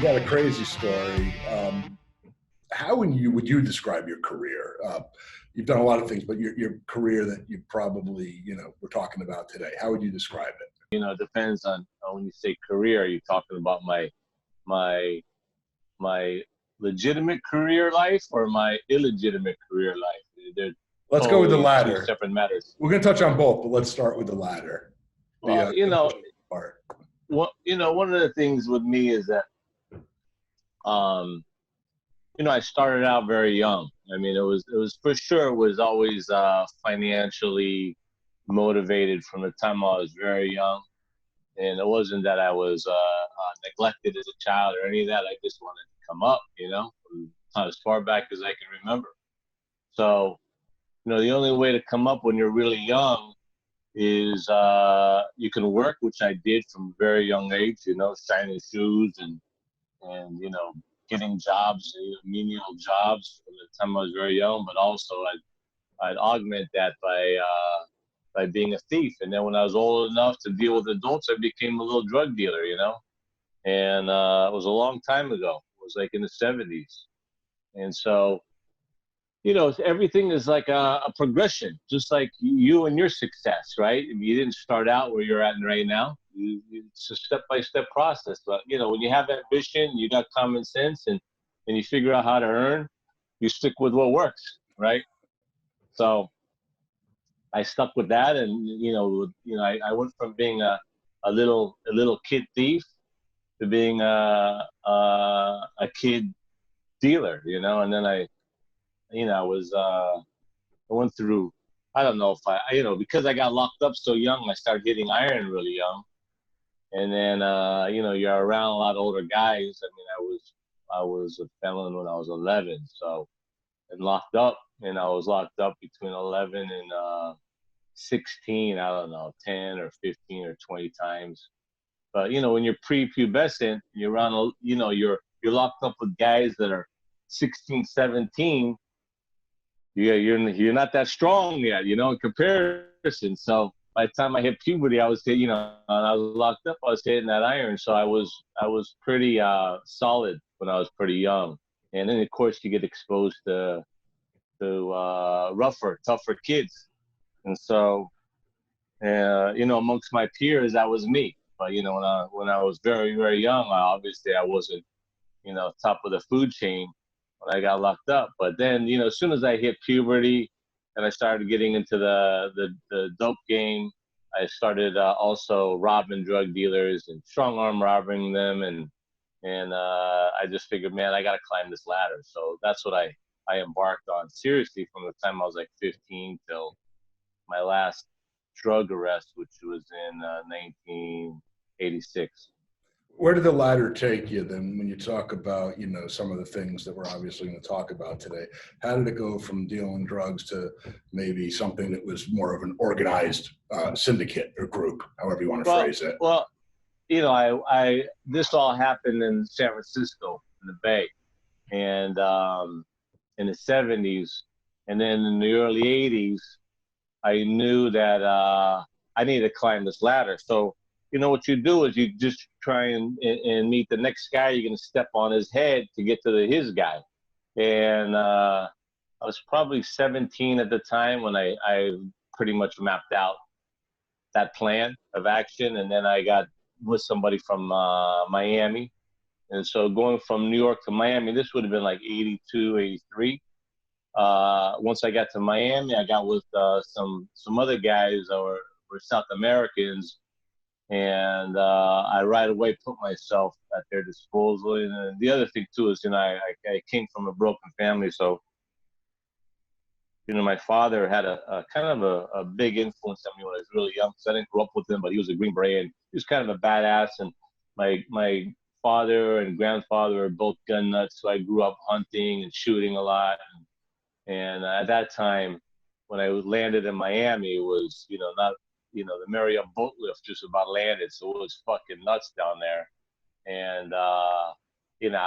got a crazy story. How would you describe your career? You've done a lot of things, but your career that you probably, we're talking about today, how would you describe it? It depends on when you say career, are you talking about my legitimate career life or my illegitimate career life? They're Let's go with the totally two latter. separate matters. We're going to touch on both, but let's start with the latter. Well, Part. one of the things with me is that, I started out very young. I mean, it was for sure, it was always financially motivated from the time I was very young. And it wasn't that I was neglected as a child or any of that. I just wanted to come up, from as far back as I can remember. So, the only way to come up when you're really young is you can work, which I did from a very young age, shining shoes and getting jobs, menial jobs from the time I was very young. But also I'd augment that by being a thief. And then when I was old enough to deal with adults, I became a little drug dealer, and it was a long time ago. It was like in the 70s. And so, everything is like a progression, just like you and your success, right? I mean, you didn't start out where you're at right now. It's a step-by-step process. But, when you have ambition, you got common sense, and you figure out how to earn, you stick with what works, right? So I stuck with that, and, I went from being a little kid thief to being a kid dealer, and then I went through, I don't know if because I got locked up so young, I started hitting iron really young. And then, you're around a lot of older guys. I mean, I was a felon when I was 11. So, and locked up, and I was locked up between 11 and 16, I don't know, 10 or 15 or 20 times. But, when you're prepubescent, you're around, you're locked up with guys that are 16, 17. You're not that strong yet, in comparison. So by the time I hit puberty, I was, and I was locked up, I was hitting that iron. So I was pretty solid when I was pretty young. And then of course you get exposed to rougher, tougher kids. And so, amongst my peers, that was me. But, when I was very, very young, obviously I wasn't, top of the food chain when I got locked up. But then, as soon as I hit puberty and I started getting into the dope game, I started also robbing drug dealers and strong arm robbing them. And I just figured, man, I got to climb this ladder. So that's what I embarked on seriously from the time I was like 15 till my last drug arrest, which was in 1986. Where did the ladder take you then when you talk about, some of the things that we're obviously going to talk about today? How did it go from dealing drugs to maybe something that was more of an organized syndicate or group, however you want to phrase it? Well, this all happened in San Francisco, in the Bay, and in the 70s. And then in the early 80s, I knew that I needed to climb this ladder. So, what you do is you just try and meet the next guy. You're going to step on his head to get to his guy. And I was probably 17 at the time when I pretty much mapped out that plan of action. And then I got with somebody from Miami. And so going from New York to Miami, this would have been like 82, 83. Once I got to Miami, I got with some other guys that were South Americans. And I right away put myself at their disposal. And the other thing too is, I came from a broken family, so my father had a kind of a big influence on me when I was really young. Because I didn't grow up with him, but he was a Green Beret, and he was kind of a badass. And my father and grandfather were both gun nuts, so I grew up hunting and shooting a lot. And at that time, when I landed in Miami, it was not. The Marriott boat lift just about landed, so it was fucking nuts down there. And I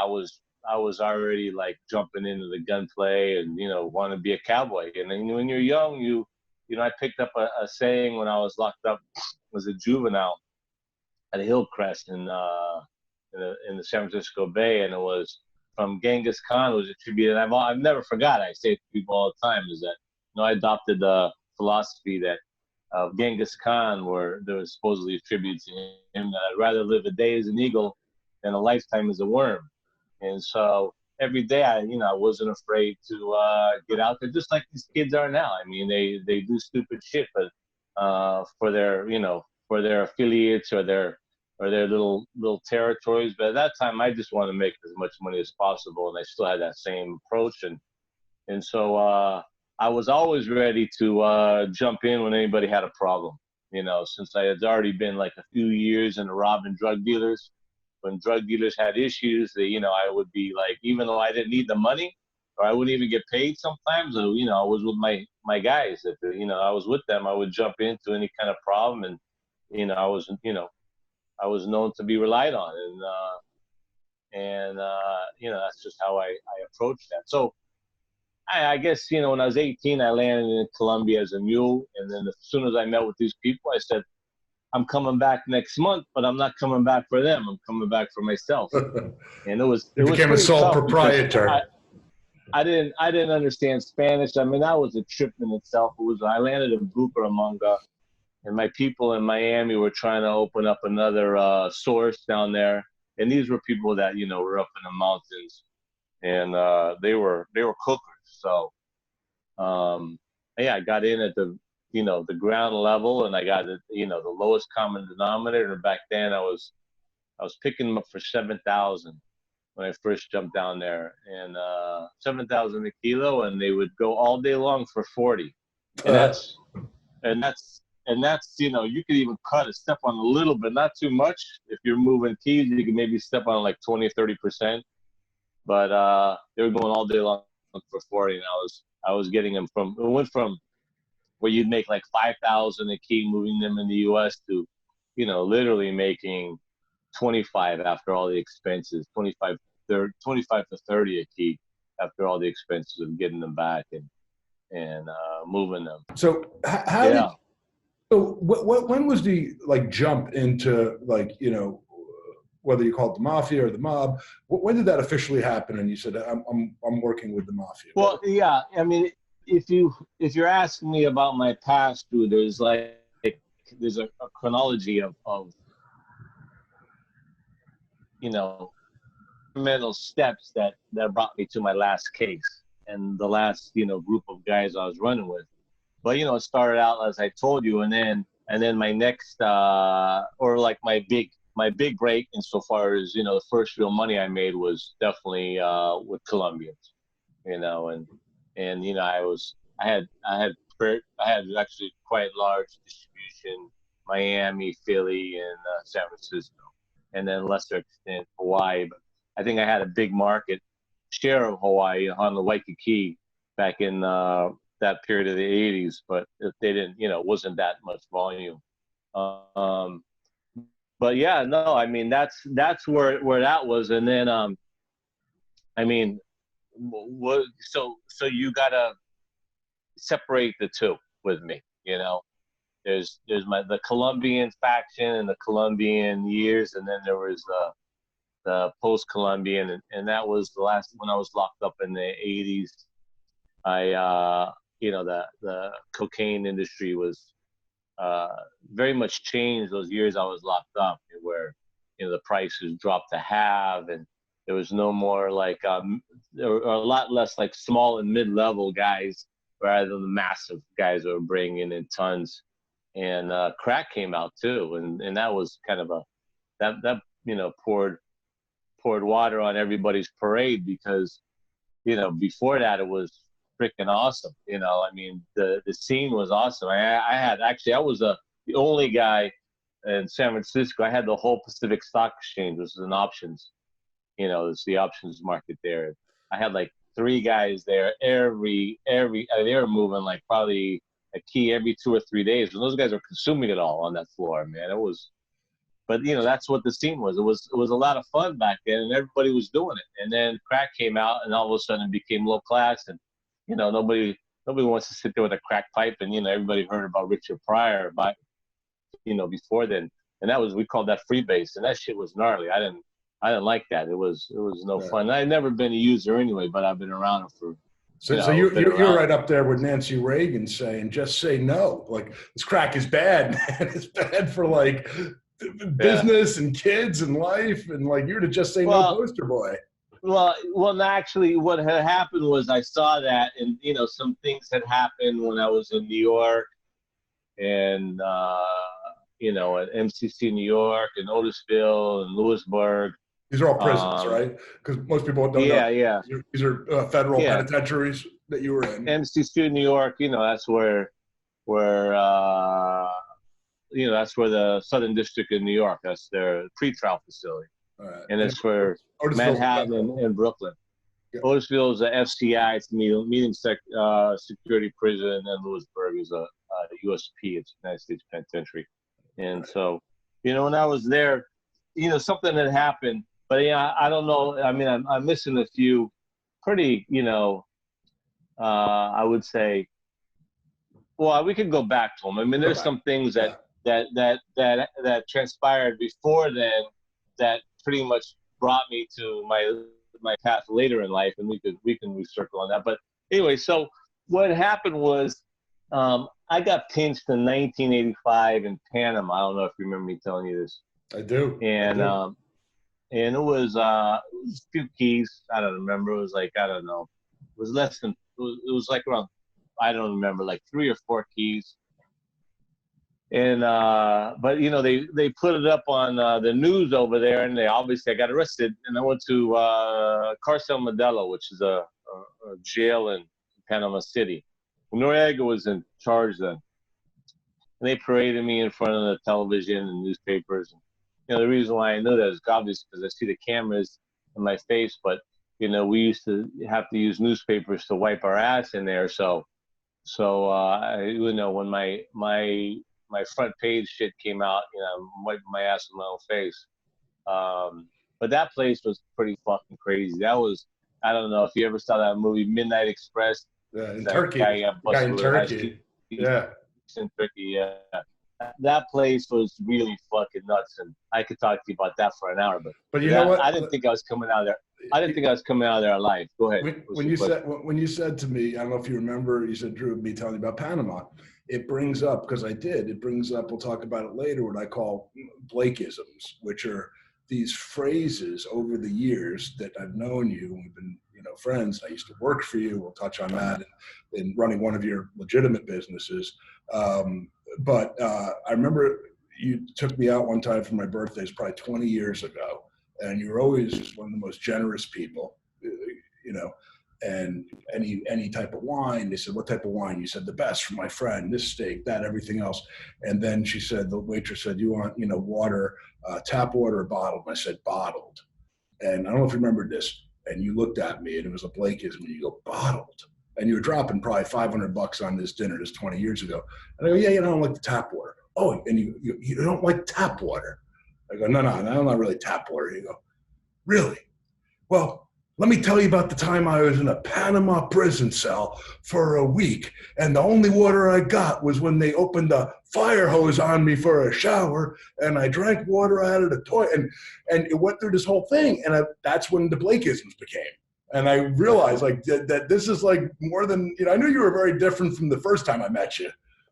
was already like jumping into the gunplay and want to be a cowboy. And then when you're young, I picked up a saying when I was locked up as a juvenile at Hillcrest in in the San Francisco Bay, and it was from Genghis Khan. It was attributed. I've never forgot. I say it to people all the time is that I adopted the philosophy that of Genghis Khan, where there was supposedly attributed to him that I'd rather live a day as an eagle than a lifetime as a worm. And so every day I wasn't afraid to get out there, just like these kids are now. I mean, they do stupid shit, but for their affiliates or their little territories. But at that time, I just wanted to make as much money as possible, and I still had that same approach. And so I was always ready to jump in when anybody had a problem. Since I had already been like a few years in robbing drug dealers. When drug dealers had issues, I would be like, even though I didn't need the money, or I wouldn't even get paid sometimes, I was with my guys. If I was with them, I would jump into any kind of problem, and I was known to be relied on, and that's just how I approached that. So I guess when I was 18, I landed in Colombia as a mule, and then as soon as I met with these people, I said, I'm coming back next month, but I'm not coming back for them. I'm coming back for myself. And it became a sole proprietor. I didn't understand Spanish. I mean, that was a trip in itself. I landed in Bucaramanga, and my people in Miami were trying to open up another source down there. And these were people that were up in the mountains, and they were cookers. So I got in at the ground level, and I got the lowest common denominator. And back then I was picking them up for 7,000 when I first jumped down there, and 7,000 a kilo, and they would go all day long for 40. And that's you could even cut a step on a little bit, not too much. If you're moving keys, you can maybe step on like 20 or 30%, but they were going all day long for 40. And I was getting them it went from where you'd make like 5,000 a key moving them in the U.S. to, literally making 25 after all the expenses, 25 to 30 a key after all the expenses of getting them back and moving them. So when was the jump into whether you call it the Mafia or the mob? When did that officially happen? And you said I'm working with the Mafia. Well, yeah, I mean, if you're asking me about my past, dude, there's a chronology of mental steps that brought me to my last case and the last group of guys I was running with. But it started out as I told you, and then my next my big break insofar as the first real money I made was definitely with Colombians, and I had actually quite large distribution, Miami, Philly, and San Francisco, and then lesser extent Hawaii. But I think I had a big market share of Hawaii on the Waikiki back in that period of the 80s, but they didn't, wasn't that much volume. But yeah, no, I mean, that's where that was. And then, I mean, so you gotta separate the two with me, there's the Colombian faction and the Colombian years. And then there was the post-Columbian, and that was the last when I was locked up in the 80s. The cocaine industry was very much changed those years I was locked up, where the prices dropped to half, and there was no more there were a lot less small and mid-level guys rather than the massive guys that were bringing in tons. And crack came out too, and that was kind of that poured water on everybody's parade, because before that it was freaking awesome. I mean, the scene was awesome. I was the only guy in San Francisco. I had the whole Pacific Stock Exchange. This is an options, it's the options market there. I had 3 guys there they were moving probably a key every 2 or 3 days, and those guys are consuming it all on that floor, man. It was, but that's what the scene was. It was a lot of fun back then, and everybody was doing it. And then crack came out, and all of a sudden it became low class, and nobody wants to sit there with a crack pipe. And everybody heard about Richard Pryor, before then, and we called that freebase, and that shit was gnarly. I didn't I didn't like that. It was no Yeah. fun. I'd never been a user anyway, but I've been around it for, So you're right up there with Nancy Reagan saying, just say no. Like, this crack is bad, man. It's bad for like Yeah. business and kids and life. And like, you're the just say no Well, poster boy. well, actually, what had happened was I saw that, and some things had happened when I was in New York, and at MCC New York, and Otisville, and Lewisburg. These are all prisons, right? Because most people don't know. Yeah. These are federal Yeah. penitentiaries that you were in. MCC New York, that's where that's where the Southern District in New York. That's their pretrial facility, Right. and it's for Manhattan and Brooklyn. Yeah. Otisville is a FCI, it's medium security prison, and Lewisburg is a USP, it's United States Penitentiary. And so, when I was there, something had happened, but I don't know. I mean, I'm missing a few pretty, I would say. Well, we could go back to them. I mean, there's some things that transpired before then that pretty much brought me to my path later in life, and we can recircle on that. But anyway, so what happened was I got pinched in 1985 in Panama. I don't know if you remember me telling you this. I do. And and it was a few keys. I don't remember. It was like, I don't know. It was less than. It was like around. I don't remember, like 3 or 4 keys. And but they put it up on the news over there, and I got arrested, and I went to Cárcel Modelo, which is a jail in Panama City. Noriega was in charge then, and they paraded me in front of the television and newspapers. And, the reason why I know that is obvious because I see the cameras in my face, but we used to have to use newspapers to wipe our ass in there. So when my front page shit came out, I'm wiping my ass with my own face. But that place was pretty fucking crazy. That was, I don't know if you ever saw that movie Midnight Express. Yeah, in Turkey. Guy in Turkey. Yeah. In Turkey, yeah. That place was really fucking nuts, and I could talk to you about that for an hour. But you know what? I didn't think I was coming out of there. I didn't think I was coming out of there alive. Go ahead. When you said to me, I don't know if you remember, you said, Drew, me telling you about Panama. It brings up, because I did, it brings up, we'll talk about it later, what I call Blakeisms, which are these phrases over the years that I've known you, and we've been, friends. I used to work for you. We'll touch on that in running one of your legitimate businesses. But I remember you took me out one time for my birthday, it's probably 20 years ago. And you're always one of the most generous people, and any type of wine. They said, what type of wine? You said, the best for my friend, this steak, that, everything else. And then she said, the waitress said, you want, water, tap water or bottled? And I said, bottled. And I don't know if you remember this. And you looked at me and it was a Blakeism, and you go, bottled. And you were dropping probably $500 on this dinner this 20 years ago. And I go, yeah, I don't like the tap water. Oh, and you don't like tap water? I go, no, I'm not really tap water. You go, really? Well, let me tell you about the time I was in a Panama prison cell for a week, and the only water I got was when they opened the fire hose on me for a shower, and I drank water out of the toilet, and it went through this whole thing, and that's when the Blakeisms became. And I realized like that this is like more than, I knew you were very different from the first time I met you.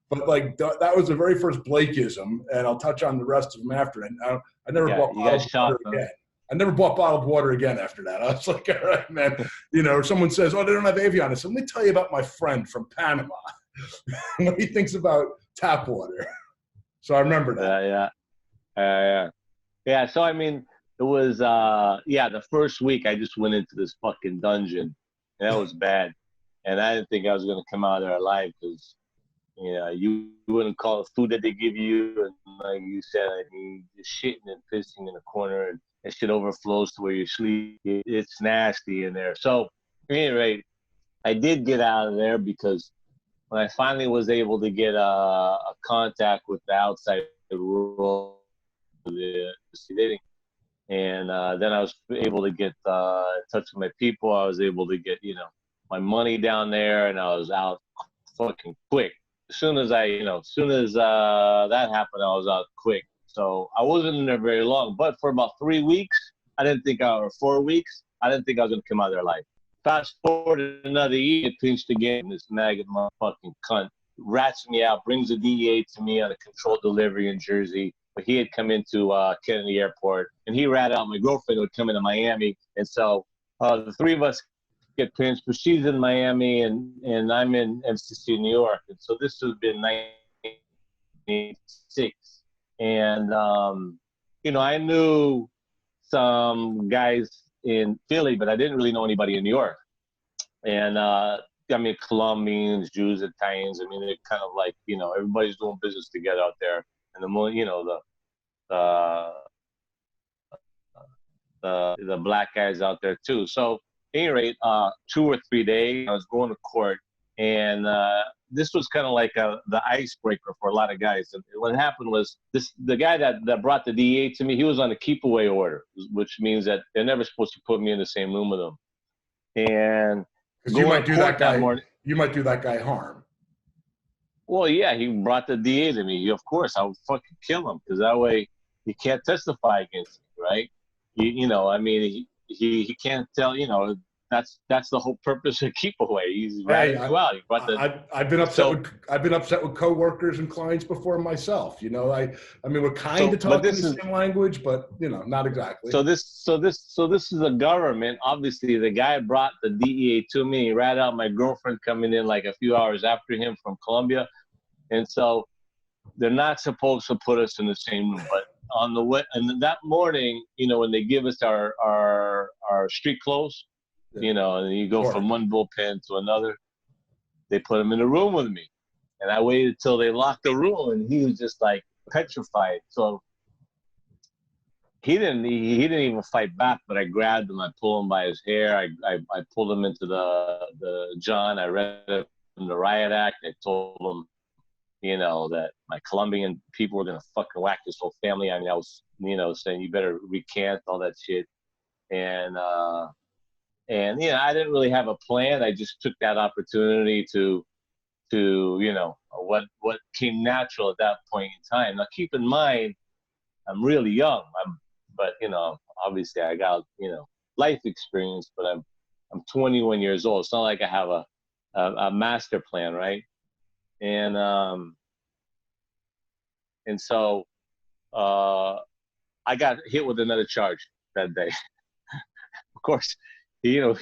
But like that was the very first Blakeism, and I'll touch on the rest of them after. And I never bought bottled water again. I never bought bottled water again after that. I was like, all right, man. Someone says, oh, they don't have Avion. I said, let me tell you about my friend from Panama. What he thinks about tap water. So I remember that. Yeah. So I mean, it was the first week I just went into this fucking dungeon, and that was bad. And I didn't think I was gonna come out of there alive because. You wouldn't call it food that they give you, and like you said, you're shitting and pissing in the corner, and that shit overflows to where you sleep. It's nasty in there. So, at any rate, I did get out of there because when I finally was able to get a contact with the outside world, the city, and then I was able to get in touch with my people. I was able to get my money down there, and I was out fucking quick. As soon as that happened, I was out quick. So I wasn't in there very long, but for about 3 weeks, I didn't think, or 4 weeks, I didn't think I was going to come out of there alive. Fast forward another year, pinched again. This maggot motherfucking cunt rats me out, brings the DEA to me on a controlled delivery in Jersey. But he had come into Kennedy Airport, and he ratted out my girlfriend who would come into Miami. And so the three of us get pinched, but she's in Miami, and I'm in MCC, New York. And so this has been 1996. And, I knew some guys in Philly, but I didn't really know anybody in New York. And, Colombians, Jews, Italians, they're kind of like, everybody's doing business together out there. And the black guys out there too. So at any rate, 2 or 3 days, I was going to court, and this was kind of like the icebreaker for a lot of guys. And what happened was the guy that brought the DEA to me, he was on a keep away order, which means that they're never supposed to put me in the same room with them. And you might do that guy. You might do that guy harm. Well, yeah, he brought the DA to me. Of course, I would fucking kill him, because that way he can't testify against me, right? He can't tell. That's the whole purpose of keep away. He's ratting you out. I've been upset with coworkers and clients before myself. We're kind of talking the same language, but not exactly. So this is a government. Obviously, the guy brought the DEA to me. He ratted out my girlfriend coming in like a few hours after him from Colombia, and so they're not supposed to put us in the same room. But on the way, and that morning, when they give us our street clothes. And you go from one bullpen to another. They put him in a room with me, and I waited till they locked the room, and he was just like petrified. So he didn't even fight back, but I grabbed him, I pulled him by his hair, I pulled him into the John. I read him the riot act. I told him, that my Colombian people were gonna fucking whack his whole family. I was, saying you better recant all that shit, and I didn't really have a plan. I just took that opportunity to what came natural at that point in time. Now, keep in mind, I'm really young. But obviously I got life experience. But I'm 21 years old. It's not like I have a master plan, right? And so I got hit with another charge that day. Of course. Then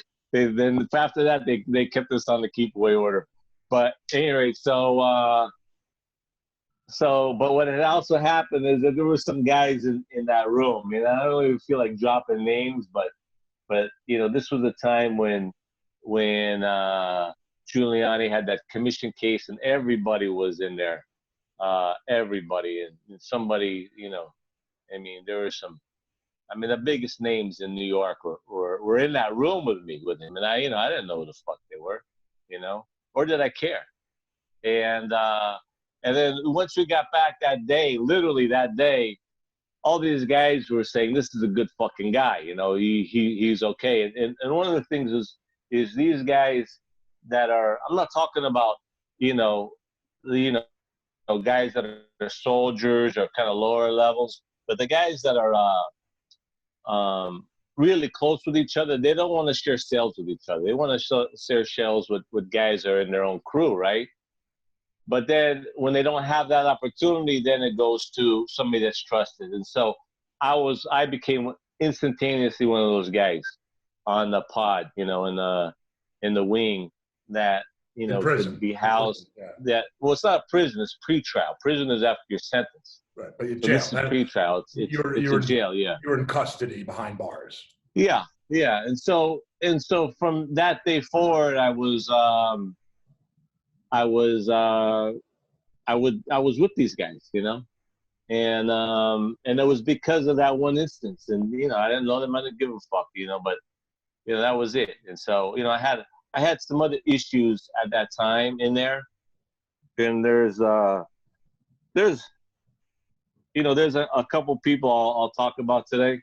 after that, they kept us on the keep away order. But anyway, but what had also happened is that there were some guys in that room. I don't really feel like dropping names, but this was a time when Giuliani had that commission case, and everybody was in there. Everybody, and somebody, there were some. The biggest names in New York were in that room with him, and I didn't know who the fuck they were, or did I care? And then once we got back that day, literally that day, all these guys were saying, this is a good fucking guy, he's okay. And one of the things is these guys that are, I'm not talking about, guys that are soldiers or kind of lower levels, but the guys that are really close with each other, they don't want to share cells with each other. They want to share shells with guys that are in their own crew, right? But then when they don't have that opportunity, then it goes to somebody that's trusted. And so I became instantaneously one of those guys on the pod, in the wing that, could be housed. Yeah. It's not a prison, it's pre-trial. Prison is after your sentence. Right, but you're so jail. This is pre-trial. It's a jail, yeah. You were in custody behind bars. Yeah. And so from that day forward, I was with these guys, and it was because of that one instance, and I didn't know them. I didn't give a fuck, but that was it. And so I had some other issues at that time in there, and there's a couple people I'll talk about today,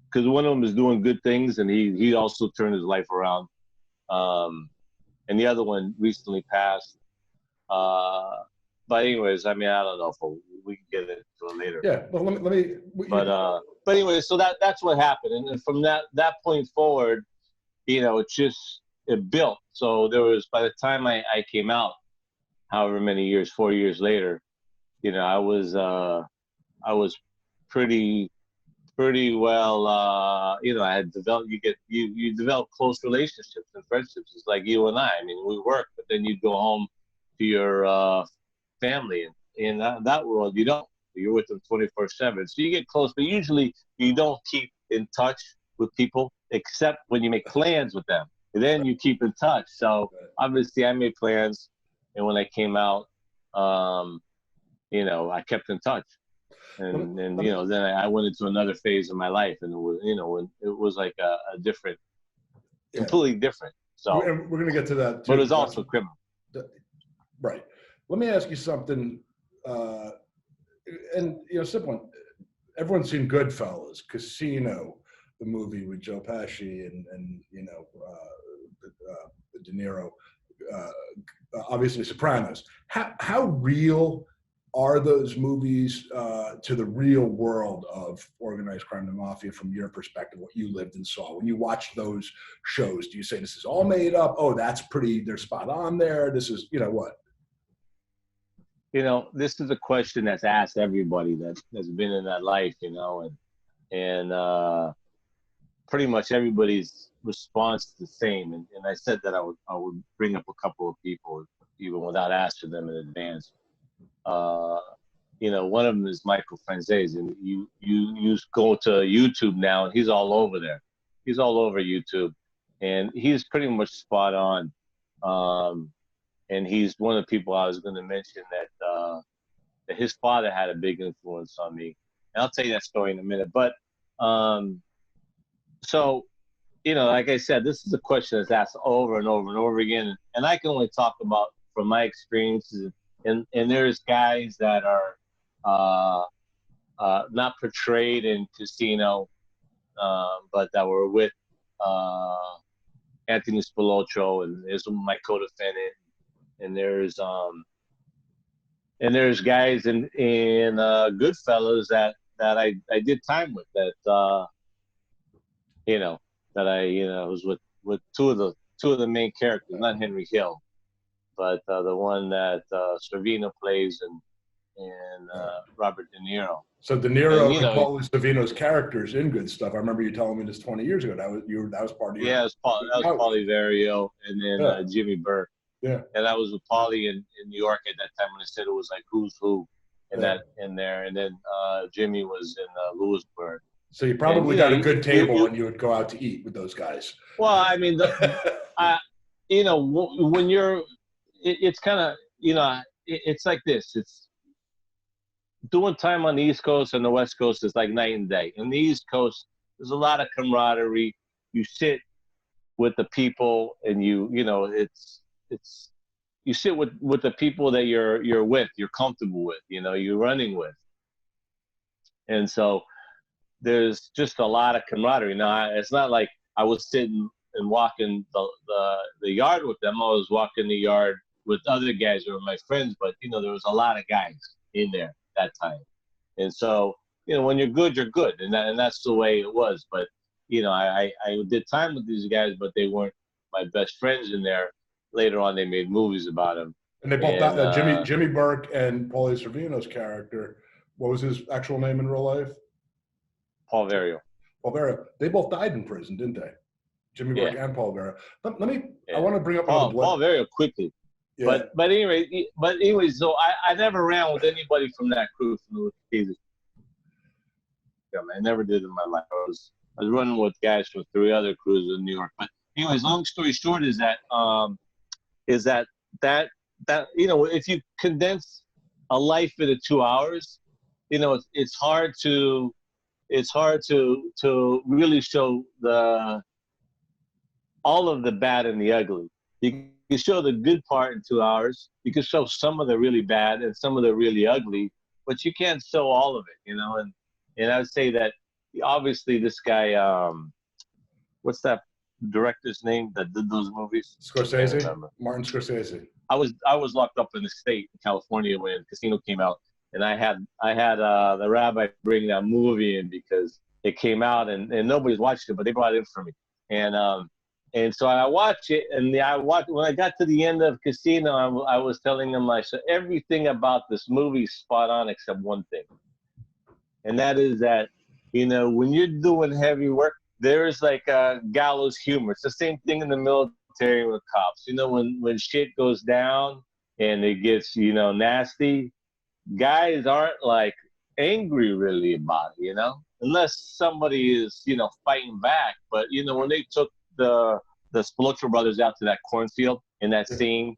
because one of them is doing good things, and he also turned his life around, and the other one recently passed. But anyways, I don't know if we can get into it later. Yeah. Well, let me. But anyway, so that's what happened, and then from that point forward, it built. So there was, by the time I came out, however many years, 4 years later, I was pretty well, I had developed, you develop close relationships and friendships. It's like you and I mean, we work, but then you go home to your family, and in that world, you don't. You're with them 24/7. So you get close, but usually you don't keep in touch with people except when you make plans with them. And then you keep in touch. So obviously I made plans, and when I came out, I kept in touch. And then I went into another phase of my life, and it was, when it was like a different, completely different. So we're going to get to that too. But it was also criminal. Right. Let me ask you something. And simple one. Everyone's seen Goodfellas, Casino, the movie with Joe Pesci and De Niro. Obviously, Sopranos. How real are those movies to the real world of organized crime and mafia from your perspective, what you lived and saw? When you watch those shows, do you say this is all made up? Oh, they're spot on there. This is, what? This is a question that's asked everybody that's been in that life, and pretty much everybody's response is the same. And I said that I would bring up a couple of people even without asking them in advance. One of them is Michael Franzese, and you go to YouTube now, and he's all over there. He's all over YouTube, and he's pretty much spot on. And he's one of the people I was going to mention that his father had a big influence on me. And I'll tell you that story in a minute. But so, like I said, this is a question that's asked over and over and over again. And I can only talk about from my experiences. And there's guys that are not portrayed in Casino, but that were with Anthony Spilotro, and there's my co-defendant. And there's guys in Goodfellas that I did time with, that was with two of the main characters, not Henry Hill, but the one that Servino plays, and Robert De Niro. So De Niro and Paul Savino's characters in Good Stuff. I remember you telling me this 20 years ago. That was part of your. Yeah, that was Paulie Vario, and then Jimmy Burke. Yeah. And I was with Paulie in New York at that time when I said it was like who's who in there. And then Jimmy was in Lewisburg. So you probably got a good table when you would go out to eat with those guys. Well, I mean, when you're, it's kind of, it's like this. It's doing time on the East Coast and the West Coast is like night and day. In the East Coast, there's a lot of camaraderie. You sit with the people, and you sit with the people that you're with, you're comfortable with, you're running with. And so there's just a lot of camaraderie. Now, it's not like I was sitting and walking the yard with them. I was walking the yard with other guys who were my friends, but, there was a lot of guys in there that time. And so, when you're good, you're good. And that's the way it was. But, I did time with these guys, but they weren't my best friends in there. Later on, they made movies about him. And they both Jimmy Burke and Paulie Servino's character. What was his actual name in real life? Paul Vario. Paul Vario. They both died in prison, didn't they? Jimmy Burke and Paul Vario. Let me. I want to bring up Paul Vario quickly. Yeah. But anyway, so I never ran with anybody from that crew from the Wikipedia. I never did in my life. I was running with guys from 3 other crews in New York. But anyways, long story short is that if you condense a life into 2 hours, it's hard to really show all of the bad and the ugly. You can show the good part in 2 hours. You can show some of the really bad and some of the really ugly, but you can't show all of it, And I would say that obviously this guy, what's that director's name that did those movies? Scorsese. Martin Scorsese. I was locked up in the state in California when Casino came out, and I had the rabbi bring that movie in because it came out and nobody's watched it, but they brought it in for me. And so I watched it, and when I got to the end of Casino, I was telling them, I said, everything about this movie is spot on except one thing. And that is that, when you're doing heavy work, there's like a gallows humor. It's the same thing in the military with cops. When shit goes down and it gets, nasty, guys aren't like angry really about it, unless somebody is, fighting back. But, when they took the Spilotro brothers out to that cornfield in that scene,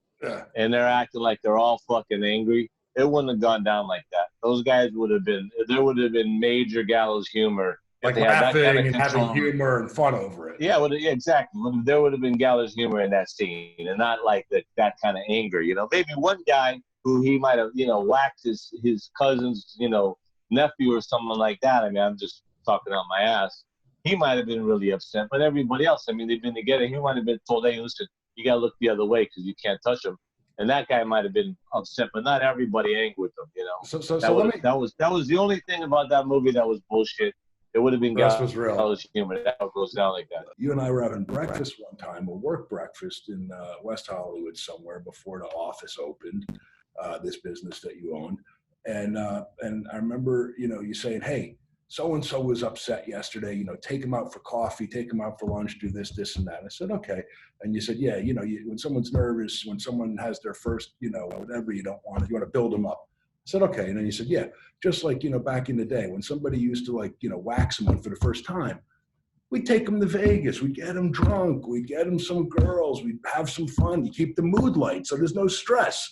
and they're acting like they're all fucking angry, it wouldn't have gone down like that. Those guys there would have been major gallows humor. Like laughing and having humor and fun over it. Yeah, exactly. There would have been gallows humor in that scene, and not like that kind of anger. Maybe one guy who he might have, whacked his cousin's, nephew or someone like that. I mean, I'm just talking out my ass. He might have been really upset, but everybody else, I mean, they've been together. He might have been told, hey, listen, you got to look the other way because you can't touch him. And that guy might have been upset, but not everybody angry with him, That was the only thing about that movie that was bullshit. It would have been gallows humor. That goes down like that. You and I were having breakfast one time, a work breakfast in West Hollywood somewhere before the office opened, this business that you own. And I remember, you saying, hey, so-and-so was upset yesterday, take him out for coffee, take him out for lunch, do this, and that. And I said, okay. And you said, yeah, when someone's nervous, when someone has their first, whatever, you want to build them up. I said, okay. And then you said, yeah, just like, back in the day when somebody used to whack someone for the first time, we'd take them to Vegas, we'd get them drunk, we'd get them some girls, we'd have some fun, you keep the mood light so there's no stress.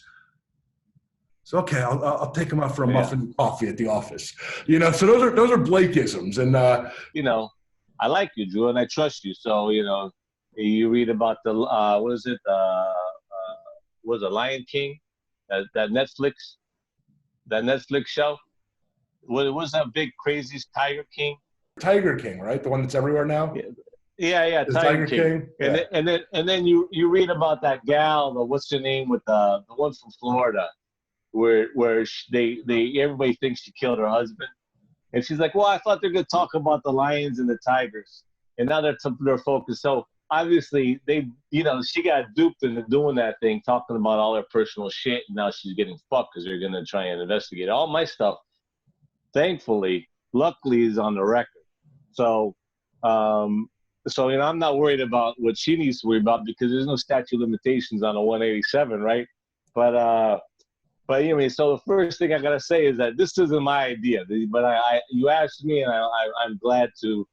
So, okay, I'll take them out for a muffin and coffee at the office. So those are Blakeisms. And, I like you, Drew, and I trust you. So, you read about the, was it Lion King? That Netflix show? What was that big, crazy Tiger King? Tiger King, right? The one that's everywhere now? Yeah, Tiger King. And then you read about that gal, what's her name, with the one from Florida, where everybody thinks she killed her husband. And she's like, well, I thought they're going to talk about the lions and the tigers. And now they're focused. So obviously she got duped into doing that thing, talking about all her personal shit. And now she's getting fucked because they're going to try and investigate all my stuff. Thankfully, luckily is on the record. So, I'm not worried about what she needs to worry about because there's no statute of limitations on a 187, right? But so the first thing I gotta say is that this isn't my idea. But you asked me, and I'm glad to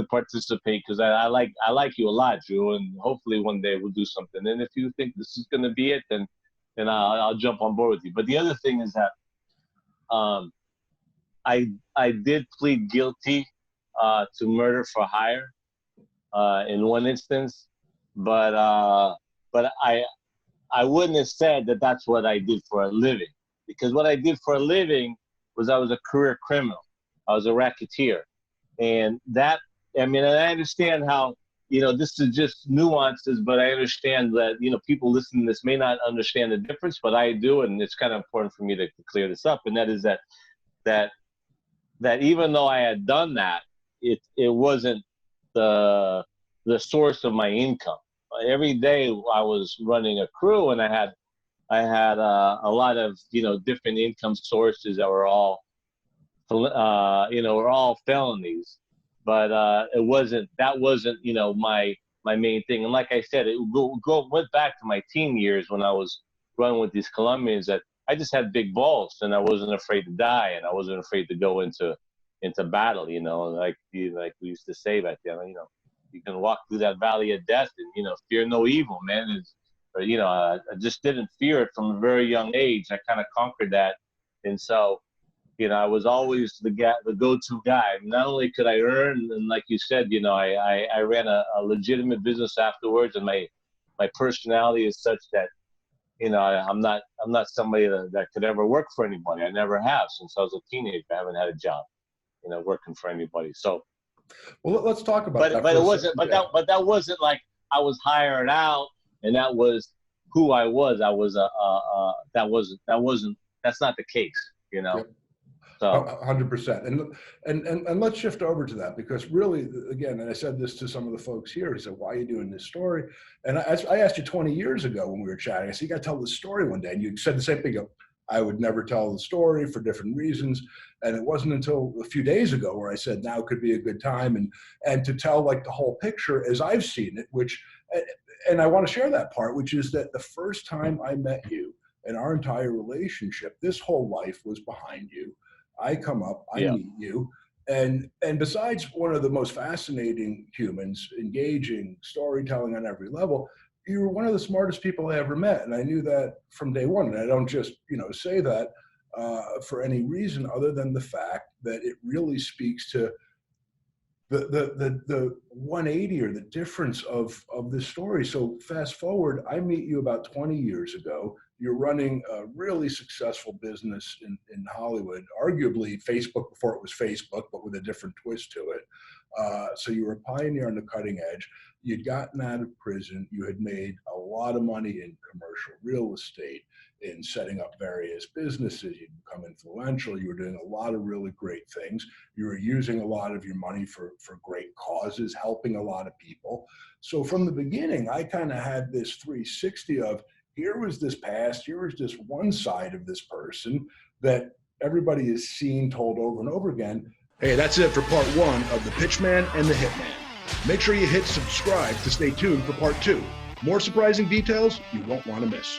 participate because I like you a lot, Drew, and hopefully one day we'll do something. And if you think this is gonna be it, then I'll jump on board with you. But the other thing is that I did plead guilty to murder for hire in one instance, but I wouldn't have said that that's what I did for a living, because what I did for a living was I was a career criminal. I was a racketeer. And I understand how, this is just nuances, but I understand that, people listening to this may not understand the difference, but I do. And it's kind of important for me to clear this up. And that is that even though I had done that, it wasn't the source of my income. Every day I was running a crew, and I had a lot of different income sources that were all were all felonies, but that wasn't my main thing. And like I said, it went back to my teen years when I was running with these Colombians, that I just had big balls and I wasn't afraid to die, and I wasn't afraid to go into battle. Like we used to say back then. You can walk through that valley of death and, fear no evil, man. I just didn't fear it from a very young age. I kind of conquered that. And so, I was always the go-to guy. Not only could I earn, and like you said, I ran a legitimate business afterwards, and my personality is such that, I'm not somebody that could ever work for anybody. I never have since I was a teenager. I haven't had a job, working for anybody. So, well, let's talk about that. But it wasn't. But that wasn't like I was hired out, and that was who I was. I was that's not the case. you know. Yep. So 100%. And let's shift over to that, because really, again, and I said this to some of the folks here, he said, why are you doing this story? And I asked you 20 years ago when we were chatting, I said, you got to tell the story one day. And you said the same thing. I would never tell the story for different reasons. And it wasn't until a few days ago where I said, now could be a good time. And to tell like the whole picture as I've seen it, which, and I want to share that part, which is that the first time I met you in our entire relationship, this whole life was behind you. I come up, I yeah, meet you. And besides one of the most fascinating humans, engaging, storytelling on every level, you were one of the smartest people I ever met. And I knew that from day one. And I don't just, say that for any reason other than the fact that it really speaks to the 180 or the difference of this story. So fast forward, I meet you about 20 years ago. You're running a really successful business in Hollywood, arguably Facebook before it was Facebook, but with a different twist to it. So you were a pioneer on the cutting edge. You'd gotten out of prison. You had made a lot of money in commercial real estate, in setting up various businesses. You'd become influential. You were doing a lot of really great things. You were using a lot of your money for great causes, helping a lot of people. So from the beginning, I kind of had this 360 of, here was this past, here was this one side of this person that everybody has seen told over and over again. Hey, that's it for part one of the Pitchman and the Hitman. Make sure you hit subscribe to stay tuned for part two. More surprising details you won't want to miss.